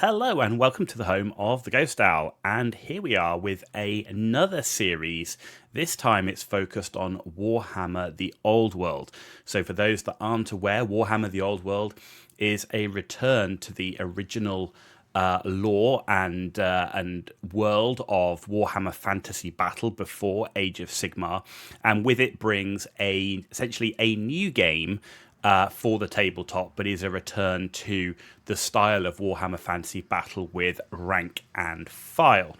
Hello and welcome to the home of the Ghost Owl, and here we are with another series. This time it's focused on Warhammer the Old World. So for those that aren't aware, Warhammer the Old World is a return to the original lore and world of Warhammer Fantasy Battle before Age of Sigmar, and with it brings essentially a new game for the tabletop, but is a return to the style of Warhammer Fantasy Battle with rank and file.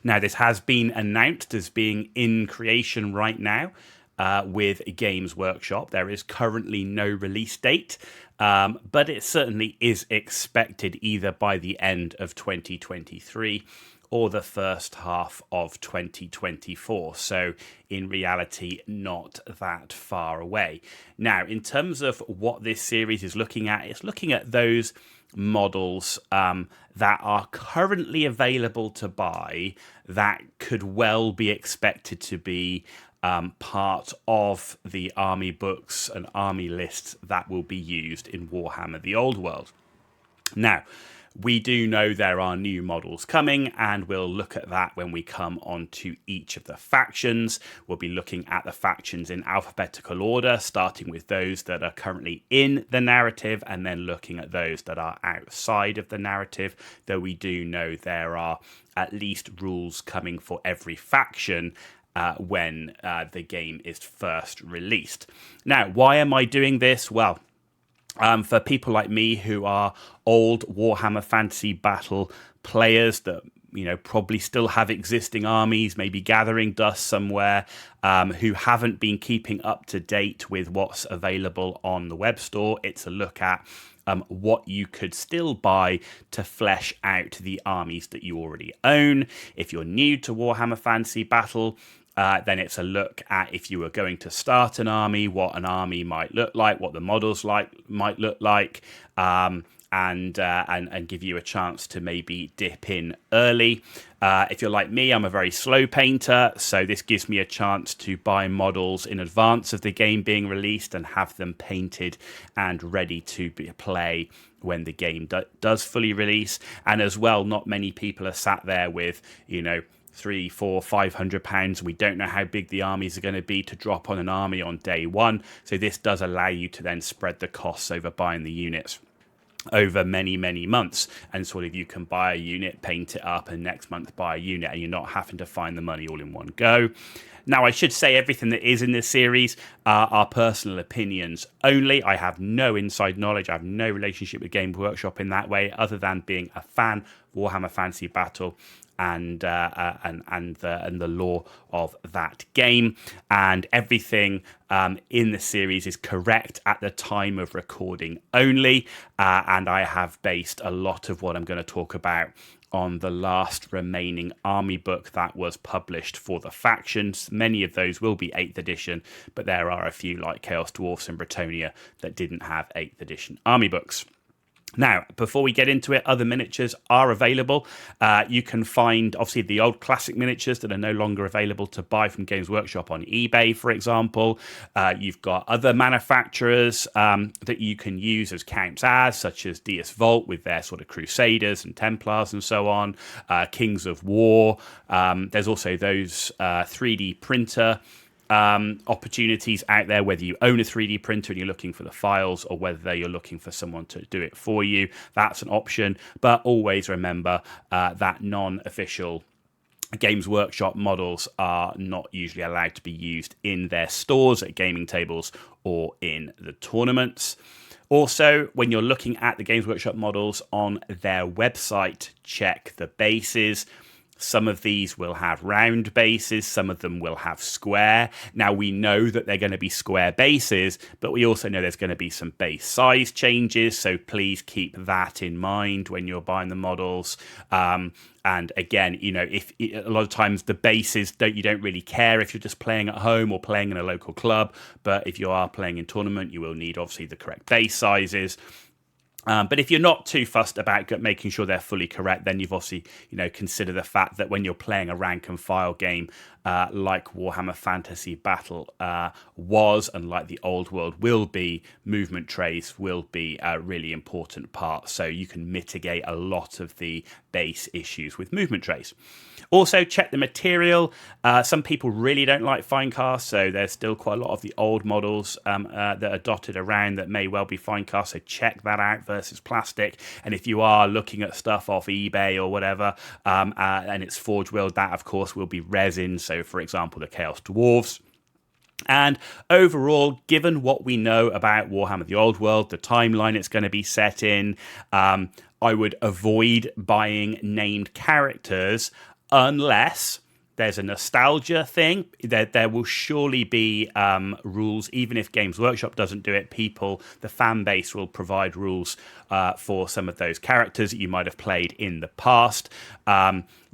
Now, this has been announced as being in creation right now with Games Workshop. There is currently no release date, but it certainly is expected either by the end of 2023 or the first half of 2024. So in reality, not that far away. Now, in terms of what this series is looking at, it's looking at those models that are currently available to buy that could well be expected to be part of the army books and army lists that will be used in Warhammer the Old World. Now, we do know there are new models coming, and we'll look at that when we come on to each of the factions. We'll be looking at the factions in alphabetical order, starting with those that are currently in the narrative, and then looking at those that are outside of the narrative, though we do know there are at least rules coming for every faction when the game is first released. Now, why am I doing this? Well, for people like me who are old Warhammer Fantasy Battle players that probably still have existing armies, maybe gathering dust somewhere, who haven't been keeping up to date with what's available on the web store, it's a look at what you could still buy to flesh out the armies that you already own. If you're new to Warhammer Fantasy Battle, then it's a look at, if you were going to start an army, what an army might look like, what the models might look like, and give you a chance to maybe dip in early. If you're like me, I'm a very slow painter, so this gives me a chance to buy models in advance of the game being released and have them painted and ready to play when the game does fully release. And as well, not many people are sat there with, £300, £400, £500. We don't know how big the armies are going to be to drop on an army on day one. So this does allow you to then spread the costs over buying the units over many, many months. And sort of you can buy a unit, paint it up, and next month buy a unit, and you're not having to find the money all in one go. Now, I should say everything that is in this series are personal opinions only. I have no inside knowledge. I have no relationship with Games Workshop in that way, other than being a fan of Warhammer Fantasy Battle and the lore of that game. And everything in the series is correct at the time of recording only. And I have based a lot of what I'm going to talk about on the last remaining army book that was published for the factions. Many of those will be 8th edition, but there are a few like Chaos Dwarfs and Bretonnia that didn't have 8th edition army books. Now, before we get into it, other miniatures are available. You can find, obviously, the old classic miniatures that are no longer available to buy from Games Workshop on eBay, for example. You've got other manufacturers that you can use as counts as, such as DS Vault with their sort of Crusaders and Templars and so on, Kings of War. There's also those 3D printer opportunities out there, whether you own a 3D printer and you're looking for the files, or whether you're looking for someone to do it for you. That's an option, but always remember that non-official Games Workshop models are not usually allowed to be used in their stores, at gaming tables, or in the tournaments. Also, when you're looking at the Games Workshop models on their website, check the bases. Some of these will have round bases, some of them will have square. Now, we know that they're going to be square bases, but we also know there's going to be some base size changes, so please keep that in mind when you're buying the models. And again, if a lot of times the bases you don't really care if you're just playing at home or playing in a local club, but if you are playing in tournament, you will need obviously the correct base sizes. But if you're not too fussed about making sure they're fully correct, then you've obviously, consider the fact that when you're playing a rank and file game like Warhammer Fantasy Battle was, and like the old world will be, movement trays will be a really important part. So you can mitigate a lot of the base issues with movement trays. Also, check the material. Some people really don't like Finecast, so there's still quite a lot of the old models that are dotted around that may well be Finecast, so check that out versus plastic. And if you are looking at stuff off eBay or whatever, and it's Forge World, that of course will be resin, so for example the Chaos Dwarves. And overall, given what we know about Warhammer the Old World, the timeline it's going to be set in, I would avoid buying named characters unless there's a nostalgia thing. There will surely be rules, even if Games Workshop doesn't do it. The fan base will provide rules for some of those characters that you might have played in the past.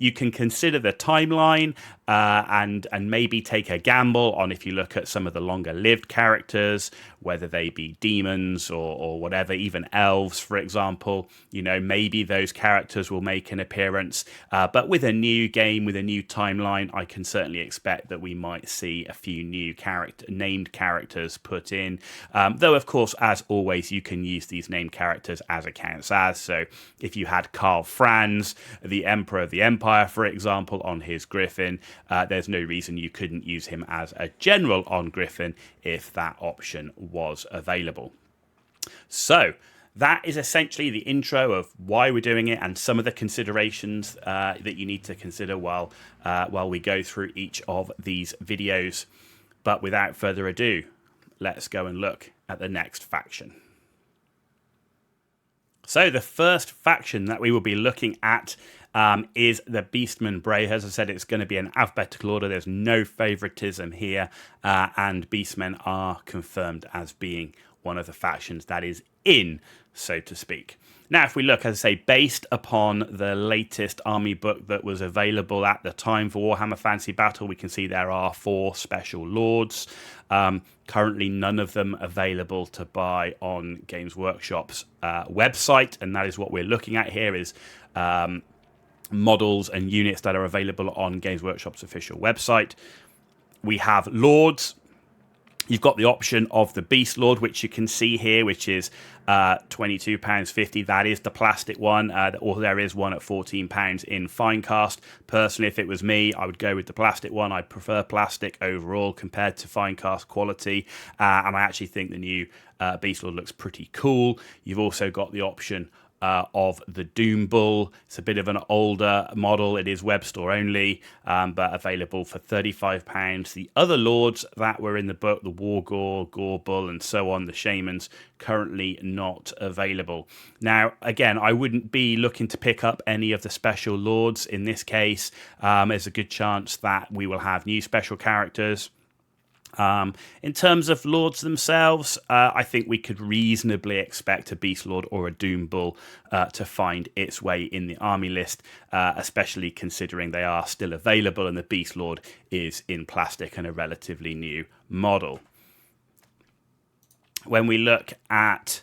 You can consider the timeline and maybe take a gamble on, if you look at some of the longer lived characters, whether they be demons or whatever, even elves, for example. Maybe those characters will make an appearance. But with a new game, with a new timeline, I can certainly expect that we might see a few new named characters put in. Though, of course, as always, you can use these named characters as accounts as. So if you had Karl Franz, the Emperor of the Empire, for example, on his Griffin, there's no reason you couldn't use him as a general on Griffin if that option was available. So that is essentially the intro of why we're doing it and some of the considerations that you need to consider while we go through each of these videos. But without further ado, let's go and look at the next faction. So the first faction that we will be looking at is the Beastmen Brayherds. As I said, it's going to be an alphabetical order. There's no favoritism here, and Beastmen are confirmed as being one of the factions that is in, so to speak. Now, if we look, as I say, based upon the latest army book that was available at the time for Warhammer Fantasy Battle, we can see there are 4 special lords. Currently, none of them available to buy on Games Workshop's website, and that is what we're looking at here is models and units that are available on Games Workshop's official website. We have lords. You've got the option of the Beast Lord, which you can see here, which is £22.50. That is the plastic one, or there is one at £14 in Finecast. Personally, if it was me, I would go with the plastic one. I prefer plastic overall compared to Finecast quality, and I actually think the new Beast Lord looks pretty cool. You've also got the option of the Doom Bull. It's a bit of an older model. It is web store only, but available for £35. The other lords that were in the book, the War Gore, Gore Bull, and so on, the Shamans, currently not available. Now, again, I wouldn't be looking to pick up any of the special lords in this case. There's a good chance that we will have new special characters. In terms of lords themselves, I think we could reasonably expect a Beast Lord or a Doom Bull to find its way in the army list, especially considering they are still available and the Beast Lord is in plastic and a relatively new model. When we look at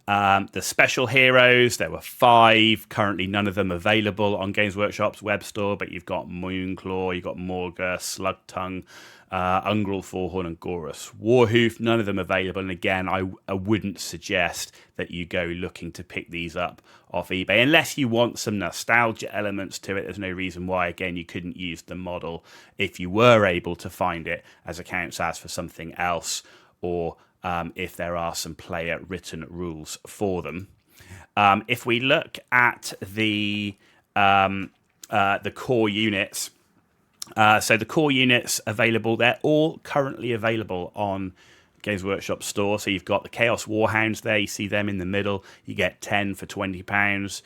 the special heroes, there were 5. Currently, none of them available on Games Workshop's web store, but you've got Moonclaw, you've got Morga, Slugtongue, Ungrel, Forehorn, and Gorus Warhoof. None of them available. And again, I wouldn't suggest that you go looking to pick these up off eBay unless you want some nostalgia elements to it. There's no reason why, again, you couldn't use the model if you were able to find it as accounts as for something else, or if there are some player written rules for them. If we look at the core units, so the core units available, they're all currently available on Games Workshop store. So you've got the Chaos Warhounds there. You see them in the middle. You get 10 for £20.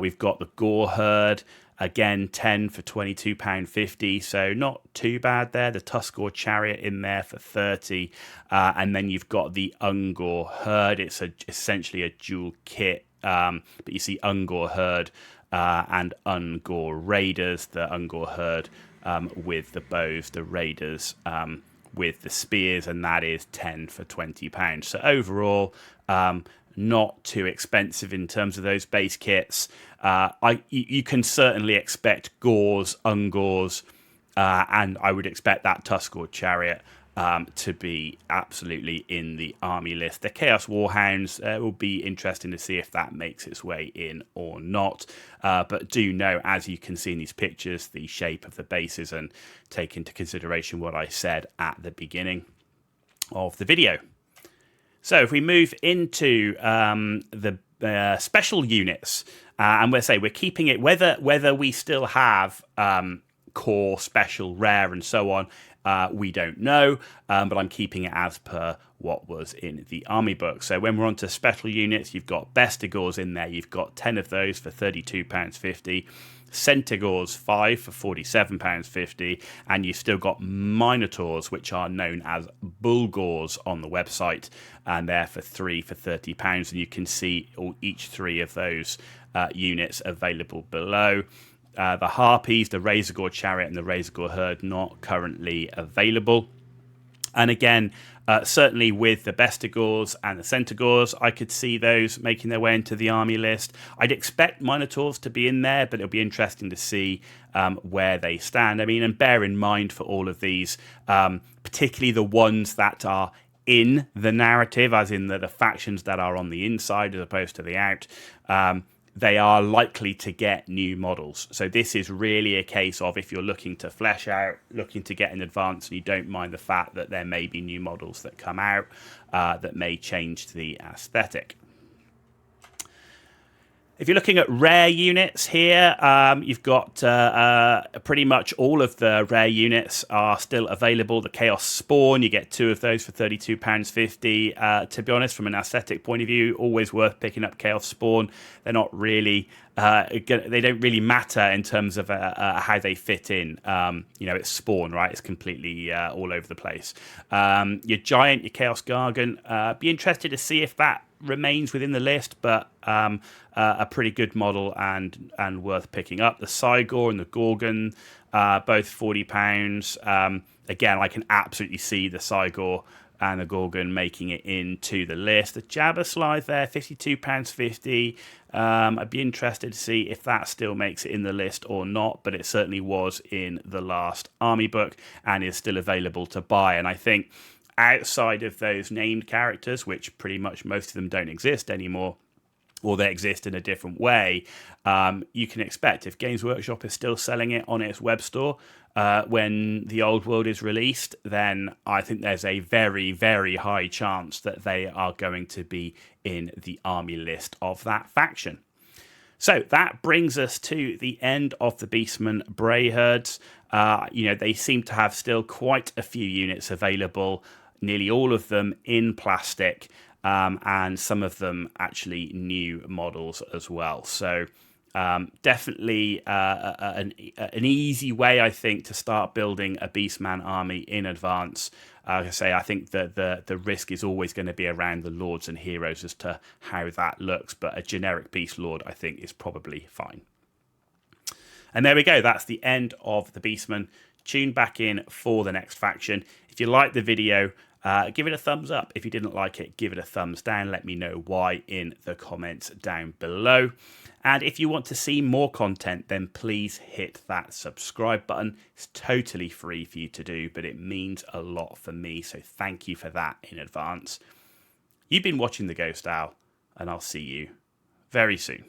We've got the Gore Herd. Again, 10 for £22.50, so not too bad there. The Tuskor Chariot in there for 30, and then you've got the Ungor Herd. It's essentially a dual kit, but you see Ungor Herd and Ungor Raiders. The Ungor Herd with the bows, the Raiders with the spears, and that is 10 for £20. So overall, not too expensive in terms of those base kits. You can certainly expect Gors, Ungors, and I would expect that Tuskor chariot to be absolutely in the army list. The Chaos Warhounds will be interesting to see if that makes its way in or not. But do know, as you can see in these pictures, the shape of the bases, and take into consideration what I said at the beginning of the video. So if we move into the special units, and we're keeping it, whether we still have core, special, rare, and so on, we don't know, but I'm keeping it as per what was in the army book. So when we're on to special units, you've got Bestigors in there. You've got 10 of those for £32.50. Centaurs 5 for £47.50, and you've still got Minotaurs, which are known as Bulgors on the website, and they're for £30, and you can see each 3 of those units available below. The Harpies, the Razorgore Chariot, and the Razorgore Herd not currently available. And again, certainly with the Bestigors and the Centaurs, I could see those making their way into the army list. I'd expect Minotaurs to be in there, but it'll be interesting to see where they stand. I mean, and bear in mind for all of these, particularly the ones that are in the narrative, as in the factions that are on the inside as opposed to the out, they are likely to get new models. So this is really a case of, if you're looking to flesh out, looking to get in advance, and you don't mind the fact that there may be new models that come out that may change the aesthetic. If you're looking at rare units here, you've got pretty much all of the rare units are still available. The Chaos Spawn, you get 2 of those for £32.50. To be honest, from an aesthetic point of view, always worth picking up Chaos Spawn. They're not really, they don't really matter in terms of how they fit in. It's Spawn, right? It's completely all over the place. Your Giant, your Chaos Gargant, be interested to see if that remains within the list, but a pretty good model and worth picking up. The Cygor and the Gorgon, both £40. Again, I can absolutely see the Cygor and the Gorgon making it into the list. The Jabberslide there, £52.50. I'd be interested to see if that still makes it in the list or not, but it certainly was in the last army book and is still available to buy. And I think outside of those named characters, which pretty much most of them don't exist anymore, or they exist in a different way, you can expect, if Games Workshop is still selling it on its web store when the Old World is released, then I think there's a very, very high chance that they are going to be in the army list of that faction. So that brings us to the end of the Beastmen Brayherds. They seem to have still quite a few units available, nearly all of them in plastic, and some of them actually new models as well. So definitely an easy way, I think, to start building a Beastman army in advance. Like I say, I think that the risk is always going to be around the lords and heroes as to how that looks, but a generic Beast Lord, I think, is probably fine. And there we go. That's the end of the Beastmen. Tune back in for the next faction. If you liked the video, give it a thumbs up. If you didn't like it, give it a thumbs down. Let me know why in the comments down below. And if you want to see more content, then please hit that subscribe button. It's totally free for you to do, but it means a lot for me. So thank you for that in advance. You've been watching The Ghost Owl, and I'll see you very soon.